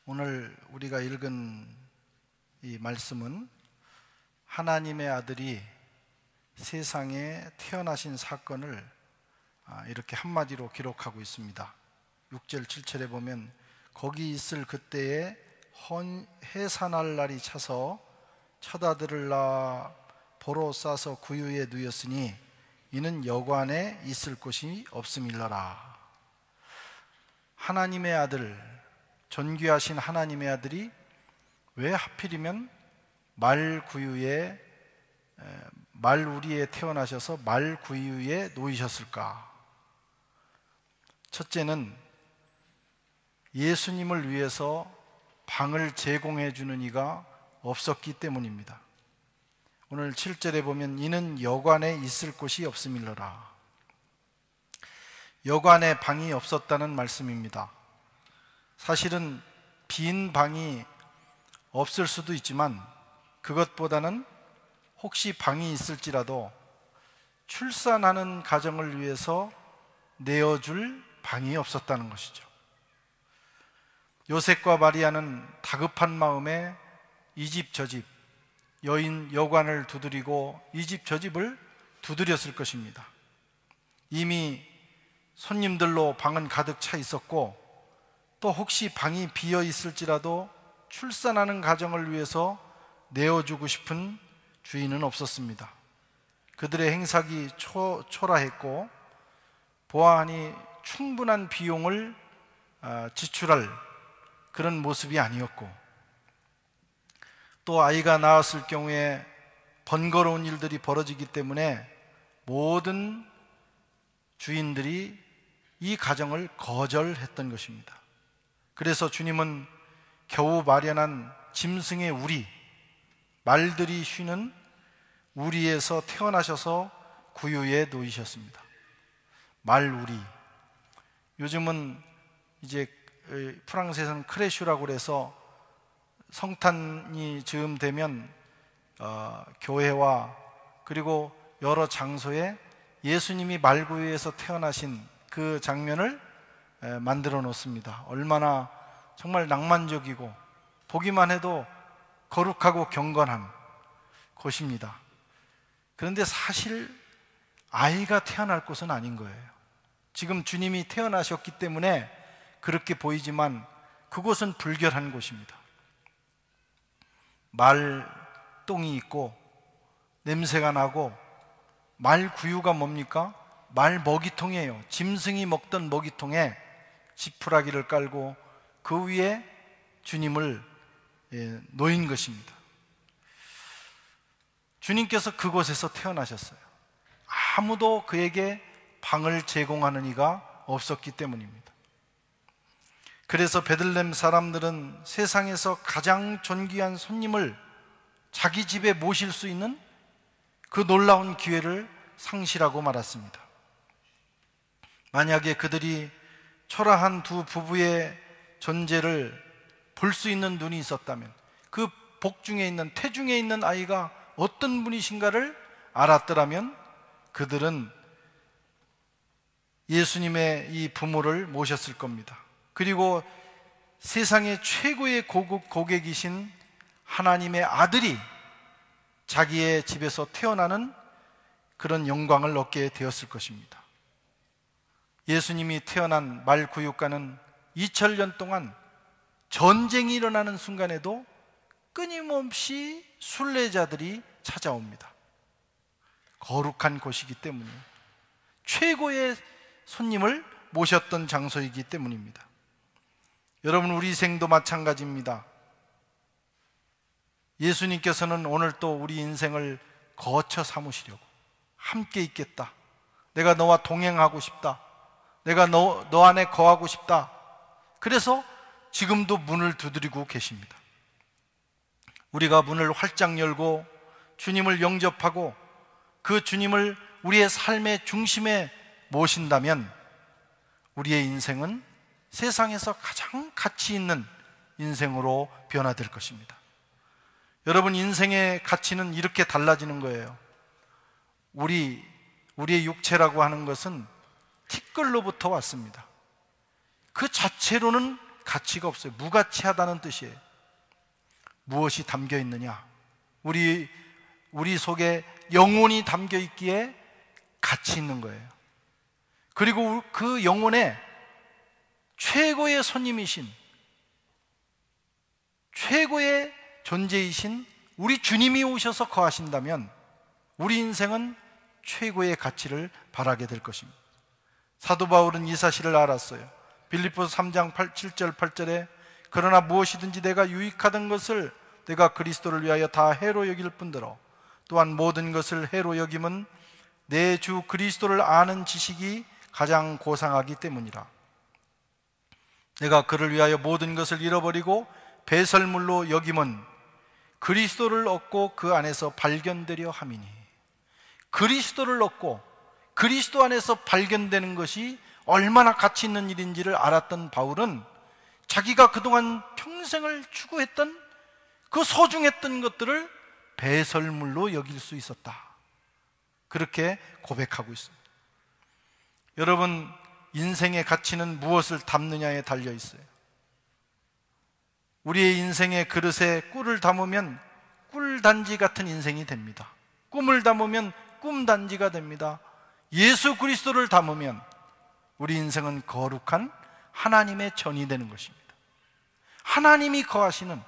오늘 우리가 읽은 이 말씀은 하나님의 아들이 세상에 태어나신 사건을 이렇게 한마디로 기록하고 있습니다. 6절 7절에 보면 거기 있을 그때에 해산할 날이 차서 처다들으라 보로 싸서 구유에 누였으니 이는 여관에 있을 곳이 없음일러라. 하나님의 아들, 존귀하신 하나님의 아들이 왜 하필이면 말구유에 말우리에 태어나셔서 말구유에 놓이셨을까? 첫째는 예수님을 위해서 방을 제공해 주는 이가 없었기 때문입니다. 오늘 7절에 보면 이는 여관에 있을 곳이 없음일러라. 여관에 방이 없었다는 말씀입니다. 사실은 빈 방이 없을 수도 있지만 그것보다는 혹시 방이 있을지라도 출산하는 가정을 위해서 내어줄 방이 없었다는 것이죠. 요셉과 마리아는 다급한 마음에 이 집 저 집 여관을 두드리고 이 집 저 집을 두드렸을 것입니다. 이미 손님들로 방은 가득 차 있었고 또 혹시 방이 비어 있을지라도 출산하는 가정을 위해서 내어주고 싶은 주인은 없었습니다. 그들의 행삭이 초라했고 보아하니 충분한 비용을 지출할 그런 모습이 아니었고, 또 아이가 낳았을 경우에 번거로운 일들이 벌어지기 때문에 모든 주인들이 이 가정을 거절했던 것입니다. 그래서 주님은 겨우 마련한 짐승의 우리, 말들이 쉬는 우리에서 태어나셔서 구유에 놓이셨습니다. 말우리. 요즘은 이제 프랑스에서는 크레슈라고 그래서 성탄이 즈음되면 교회와 그리고 여러 장소에 예수님이 말구유에서 태어나신 그 장면을 만들어 놓습니다. 얼마나 정말 낭만적이고 보기만 해도 거룩하고 경건한 곳입니다. 그런데 사실 아이가 태어날 곳은 아닌 거예요. 지금 주님이 태어나셨기 때문에 그렇게 보이지만 그곳은 불결한 곳입니다. 말똥이 있고 냄새가 나고 말구유가 뭡니까? 말 먹이통이에요. 짐승이 먹던 먹이통에 지푸라기를 깔고 그 위에 주님을 놓인 것입니다. 주님께서 그곳에서 태어나셨어요. 아무도 그에게 방을 제공하는 이가 없었기 때문입니다. 그래서 베들레헴 사람들은 세상에서 가장 존귀한 손님을 자기 집에 모실 수 있는 그 놀라운 기회를 상실하고 말았습니다. 만약에 그들이 초라한 두 부부의 존재를 볼 수 있는 눈이 있었다면, 그 복중에 있는 태중에 있는 아이가 어떤 분이신가를 알았더라면 그들은 예수님의 이 부모를 모셨을 겁니다. 그리고 세상의 최고의 고급 고객이신 하나님의 아들이 자기의 집에서 태어나는 그런 영광을 얻게 되었을 것입니다. 예수님이 태어난 말구유가는 2000년 동안 전쟁이 일어나는 순간에도 끊임없이 순례자들이 찾아옵니다. 거룩한 곳이기 때문에 최고의 손님을 모셨던 장소이기 때문입니다. 여러분, 우리 생도 마찬가지입니다. 예수님께서는 오늘 또 우리 인생을 거처 삼으시려고 함께 있겠다, 내가 너와 동행하고 싶다, 내가 너 안에 거하고 싶다, 그래서 지금도 문을 두드리고 계십니다. 우리가 문을 활짝 열고 주님을 영접하고 그 주님을 우리의 삶의 중심에 모신다면 우리의 인생은 세상에서 가장 가치 있는 인생으로 변화될 것입니다. 여러분, 인생의 가치는 이렇게 달라지는 거예요. 우리의 육체라고 하는 것은 티끌로부터 왔습니다. 그 자체로는 가치가 없어요. 무가치하다는 뜻이에요. 무엇이 담겨 있느냐? 우리 속에 영혼이 담겨 있기에 가치 있는 거예요. 그리고 그 영혼에 최고의 손님이신, 최고의 존재이신 우리 주님이 오셔서 거하신다면 우리 인생은 최고의 가치를 바라게 될 것입니다. 사도 바울은 이 사실을 알았어요. 빌립보서 3장 7절 8절에 그러나 무엇이든지 내가 유익하던 것을 내가 그리스도를 위하여 다 해로 여길 뿐더러 또한 모든 것을 해로 여김은 내 주 그리스도를 아는 지식이 가장 고상하기 때문이라. 내가 그를 위하여 모든 것을 잃어버리고 배설물로 여김은 그리스도를 얻고 그 안에서 발견되려 함이니. 그리스도를 얻고 그리스도 안에서 발견되는 것이 얼마나 가치 있는 일인지를 알았던 바울은 자기가 그동안 평생을 추구했던 그 소중했던 것들을 배설물로 여길 수 있었다. 그렇게 고백하고 있습니다. 여러분, 인생의 가치는 무엇을 담느냐에 달려 있어요. 우리의 인생의 그릇에 꿀을 담으면 꿀단지 같은 인생이 됩니다. 꿈을 담으면 꿈단지가 됩니다. 예수 그리스도를 담으면 우리 인생은 거룩한 하나님의 전이 되는 것입니다. 하나님이 거하시는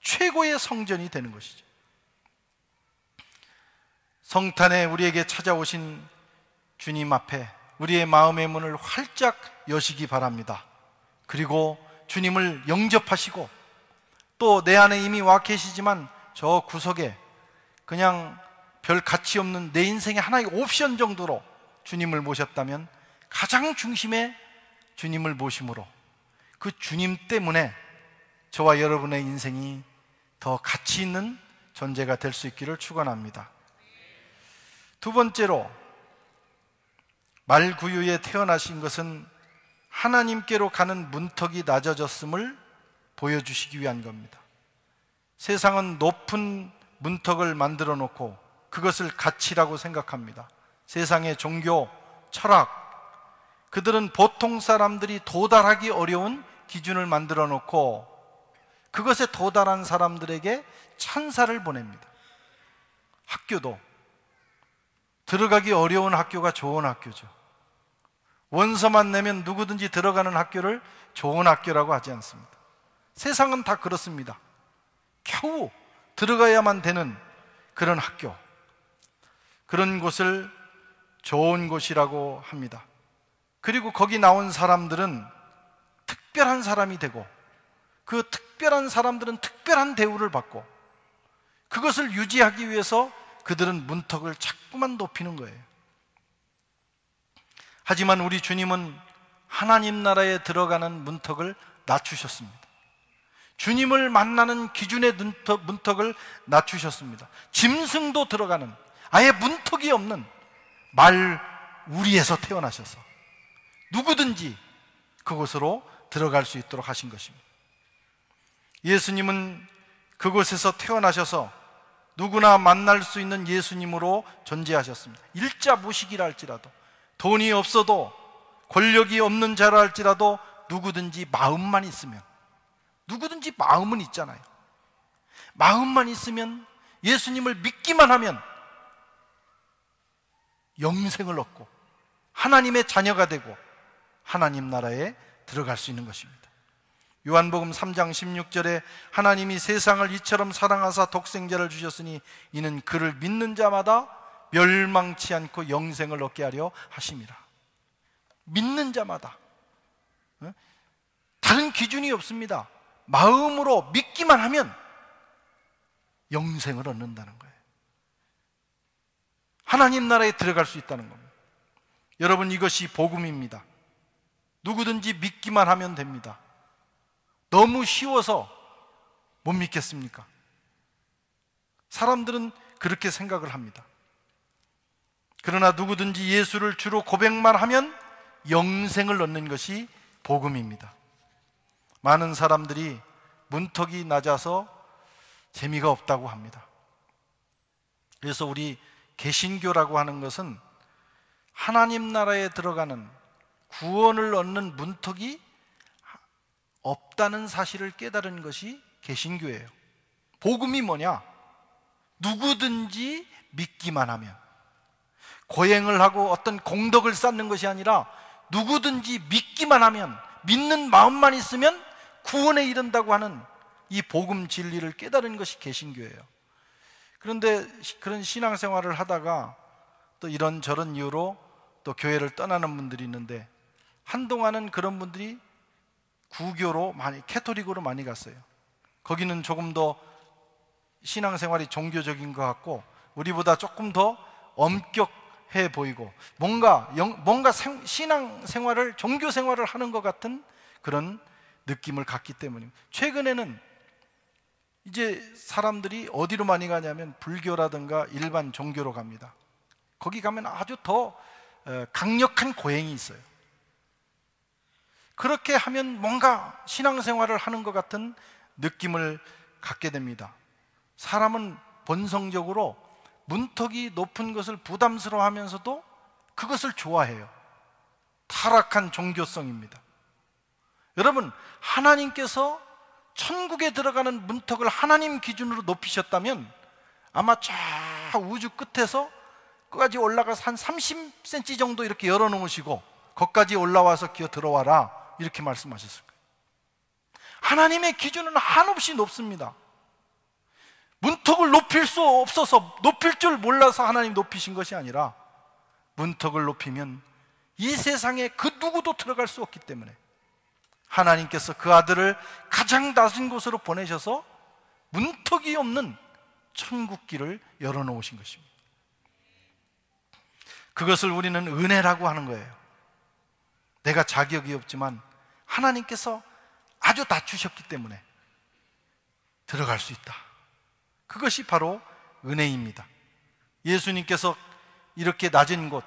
최고의 성전이 되는 것이죠. 성탄에 우리에게 찾아오신 주님 앞에 우리의 마음의 문을 활짝 여시기 바랍니다. 그리고 주님을 영접하시고 또 내 안에 이미 와 계시지만 저 구석에 그냥 별 가치 없는 내 인생의 하나의 옵션 정도로 주님을 모셨다면 가장 중심에 주님을 모심으로 그 주님 때문에 저와 여러분의 인생이 더 가치 있는 존재가 될 수 있기를 축원합니다. 두 번째로, 말구유에 태어나신 것은 하나님께로 가는 문턱이 낮아졌음을 보여주시기 위한 겁니다. 세상은 높은 문턱을 만들어 놓고 그것을 가치라고 생각합니다. 세상의 종교, 철학, 그들은 보통 사람들이 도달하기 어려운 기준을 만들어 놓고 그것에 도달한 사람들에게 찬사를 보냅니다. 학교도 들어가기 어려운 학교가 좋은 학교죠. 원서만 내면 누구든지 들어가는 학교를 좋은 학교라고 하지 않습니다. 세상은 다 그렇습니다. 겨우 들어가야만 되는 그런 학교, 그런 곳을 좋은 곳이라고 합니다. 그리고 거기 나온 사람들은 특별한 사람이 되고 그 특별한 사람들은 특별한 대우를 받고 그것을 유지하기 위해서 그들은 문턱을 자꾸만 높이는 거예요. 하지만 우리 주님은 하나님 나라에 들어가는 문턱을 낮추셨습니다. 주님을 만나는 기준의 문턱을 낮추셨습니다. 짐승도 들어가는 아예 문턱이 없는 말 우리에서 태어나셔서 누구든지 그곳으로 들어갈 수 있도록 하신 것입니다. 예수님은 그곳에서 태어나셔서 누구나 만날 수 있는 예수님으로 존재하셨습니다. 일자무식이라 할지라도, 돈이 없어도, 권력이 없는 자라 할지라도 누구든지 마음만 있으면, 누구든지 마음은 있잖아요. 마음만 있으면, 예수님을 믿기만 하면 영생을 얻고 하나님의 자녀가 되고 하나님 나라에 들어갈 수 있는 것입니다. 요한복음 3장 16절에 하나님이 세상을 이처럼 사랑하사 독생자를 주셨으니 이는 그를 믿는 자마다 멸망치 않고 영생을 얻게 하려 하심이라. 믿는 자마다, 다른 기준이 없습니다. 마음으로 믿기만 하면 영생을 얻는다는 거예요. 하나님 나라에 들어갈 수 있다는 겁니다. 여러분, 이것이 복음입니다. 누구든지 믿기만 하면 됩니다. 너무 쉬워서 못 믿겠습니까? 사람들은 그렇게 생각을 합니다. 그러나 누구든지 예수를 주로 고백만 하면 영생을 얻는 것이 복음입니다. 많은 사람들이 문턱이 낮아서 재미가 없다고 합니다. 그래서 우리 개신교라고 하는 것은 하나님 나라에 들어가는 구원을 얻는 문턱이 없다는 사실을 깨달은 것이 개신교예요. 복음이 뭐냐? 누구든지 믿기만 하면, 고행을 하고 어떤 공덕을 쌓는 것이 아니라 누구든지 믿기만 하면, 믿는 마음만 있으면 구원에 이른다고 하는 이 복음 진리를 깨달은 것이 개신교예요. 그런데 그런 신앙생활을 하다가 또 이런저런 이유로 또 교회를 떠나는 분들이 있는데, 한동안은 그런 분들이 구교로 많이, 캐토릭으로 많이 갔어요. 거기는 조금 더 신앙생활이 종교적인 것 같고 우리보다 조금 더 엄격해 보이고 뭔가 신앙생활을, 종교생활을 하는 것 같은 그런 느낌을 갖기 때문입니다. 최근에는 이제 사람들이 어디로 많이 가냐면 불교라든가 일반 종교로 갑니다. 거기 가면 아주 더 강력한 고행이 있어요. 그렇게 하면 뭔가 신앙생활을 하는 것 같은 느낌을 갖게 됩니다. 사람은 본성적으로 문턱이 높은 것을 부담스러워하면서도 그것을 좋아해요. 타락한 종교성입니다. 여러분, 하나님께서 천국에 들어가는 문턱을 하나님 기준으로 높이셨다면 아마 저 우주 끝에서 끝까지 올라가서 한 30cm 정도 이렇게 열어놓으시고 거기까지 올라와서 기어 들어와라, 이렇게 말씀하셨을 거예요. 하나님의 기준은 한없이 높습니다. 문턱을 높일 수 없어서, 높일 줄 몰라서 하나님 높이신 것이 아니라 문턱을 높이면 이 세상에 그 누구도 들어갈 수 없기 때문에 하나님께서 그 아들을 가장 낮은 곳으로 보내셔서 문턱이 없는 천국길을 열어놓으신 것입니다. 그것을 우리는 은혜라고 하는 거예요. 내가 자격이 없지만 하나님께서 아주 낮추셨기 때문에 들어갈 수 있다. 그것이 바로 은혜입니다. 예수님께서 이렇게 낮은 곳,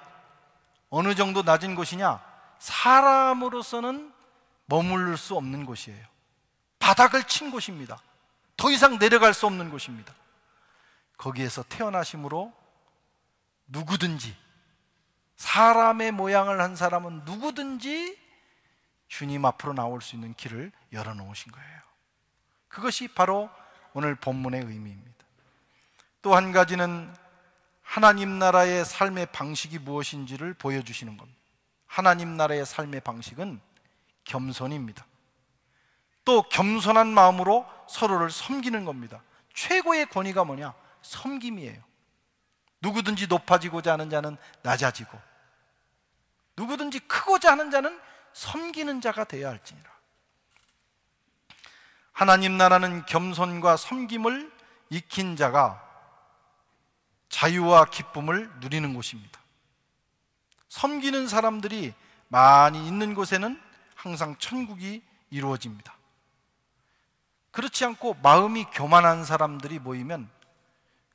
어느 정도 낮은 곳이냐? 사람으로서는 머무를 수 없는 곳이에요. 바닥을 친 곳입니다. 더 이상 내려갈 수 없는 곳입니다. 거기에서 태어나심으로 누구든지, 사람의 모양을 한 사람은 누구든지 주님 앞으로 나올 수 있는 길을 열어놓으신 거예요. 그것이 바로 오늘 본문의 의미입니다. 또 한 가지는 하나님 나라의 삶의 방식이 무엇인지를 보여주시는 겁니다. 하나님 나라의 삶의 방식은 겸손입니다. 또 겸손한 마음으로 서로를 섬기는 겁니다. 최고의 권위가 뭐냐? 섬김이에요. 누구든지 높아지고자 하는 자는 낮아지고, 누구든지 크고자 하는 자는 섬기는 자가 되어야 할지니라. 하나님 나라는 겸손과 섬김을 익힌 자가 자유와 기쁨을 누리는 곳입니다. 섬기는 사람들이 많이 있는 곳에는 항상 천국이 이루어집니다. 그렇지 않고 마음이 교만한 사람들이 모이면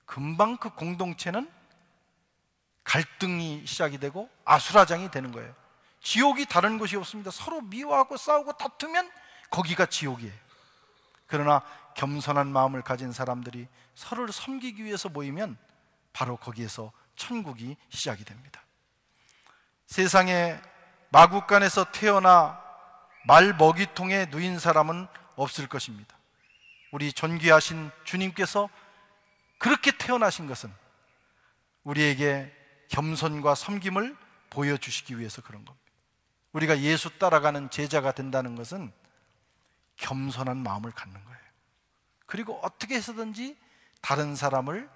금방 그 공동체는 갈등이 시작이 되고 아수라장이 되는 거예요. 지옥이 다른 곳이 없습니다. 서로 미워하고 싸우고 다투면 거기가 지옥이에요. 그러나 겸손한 마음을 가진 사람들이 서로를 섬기기 위해서 모이면 바로 거기에서 천국이 시작이 됩니다. 세상에 마구간에서 태어나 말 먹이통에 누인 사람은 없을 것입니다. 우리 존귀하신 주님께서 그렇게 태어나신 것은 우리에게 겸손과 섬김을 보여주시기 위해서 그런 겁니다. 우리가 예수 따라가는 제자가 된다는 것은 겸손한 마음을 갖는 거예요. 그리고 어떻게 해서든지 다른 사람을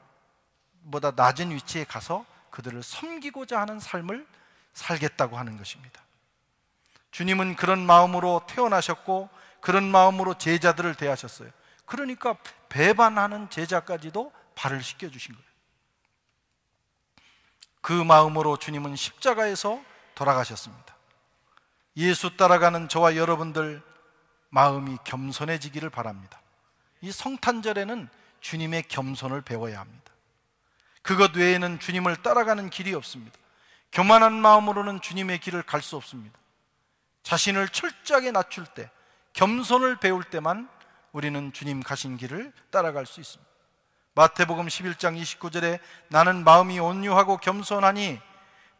보다 낮은 위치에 가서 그들을 섬기고자 하는 삶을 살겠다고 하는 것입니다. 주님은 그런 마음으로 태어나셨고 그런 마음으로 제자들을 대하셨어요. 그러니까 배반하는 제자까지도 발을 씻겨주신 거예요. 그 마음으로 주님은 십자가에서 돌아가셨습니다. 예수 따라가는 저와 여러분들 마음이 겸손해지기를 바랍니다. 이 성탄절에는 주님의 겸손을 배워야 합니다. 그것 외에는 주님을 따라가는 길이 없습니다. 교만한 마음으로는 주님의 길을 갈 수 없습니다. 자신을 철저하게 낮출 때, 겸손을 배울 때만 우리는 주님 가신 길을 따라갈 수 있습니다. 마태복음 11장 29절에 나는 마음이 온유하고 겸손하니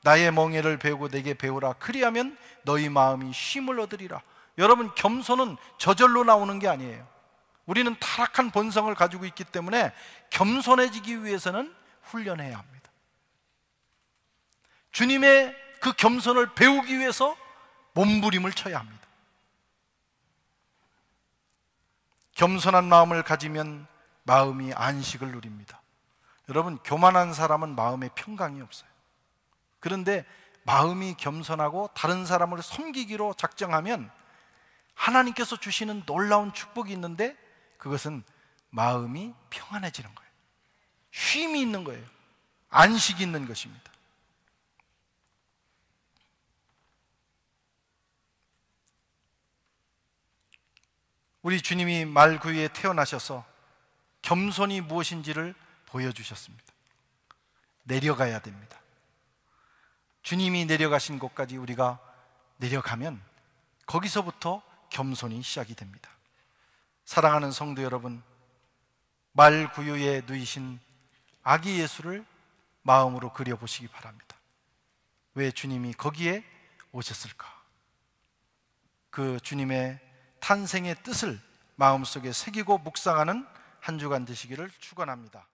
나의 멍에를 배우고 내게 배우라. 그리하면 너희 마음이 쉼을 얻으리라. 여러분, 겸손은 저절로 나오는 게 아니에요. 우리는 타락한 본성을 가지고 있기 때문에 겸손해지기 위해서는 훈련해야 합니다. 주님의 그 겸손을 배우기 위해서 몸부림을 쳐야 합니다. 겸손한 마음을 가지면 마음이 안식을 누립니다. 여러분, 교만한 사람은 마음에 평강이 없어요. 그런데 마음이 겸손하고 다른 사람을 섬기기로 작정하면 하나님께서 주시는 놀라운 축복이 있는데, 그것은 마음이 평안해지는 거예요. 쉼이 있는 거예요. 안식이 있는 것입니다. 우리 주님이 말구유에 태어나셔서 겸손이 무엇인지를 보여주셨습니다. 내려가야 됩니다. 주님이 내려가신 곳까지 우리가 내려가면 거기서부터 겸손이 시작이 됩니다. 사랑하는 성도 여러분, 말구유에 누이신 아기 예수를 마음으로 그려보시기 바랍니다. 왜 주님이 거기에 오셨을까? 그 주님의 탄생의 뜻을 마음속에 새기고 묵상하는 한 주간 되시기를 축원합니다.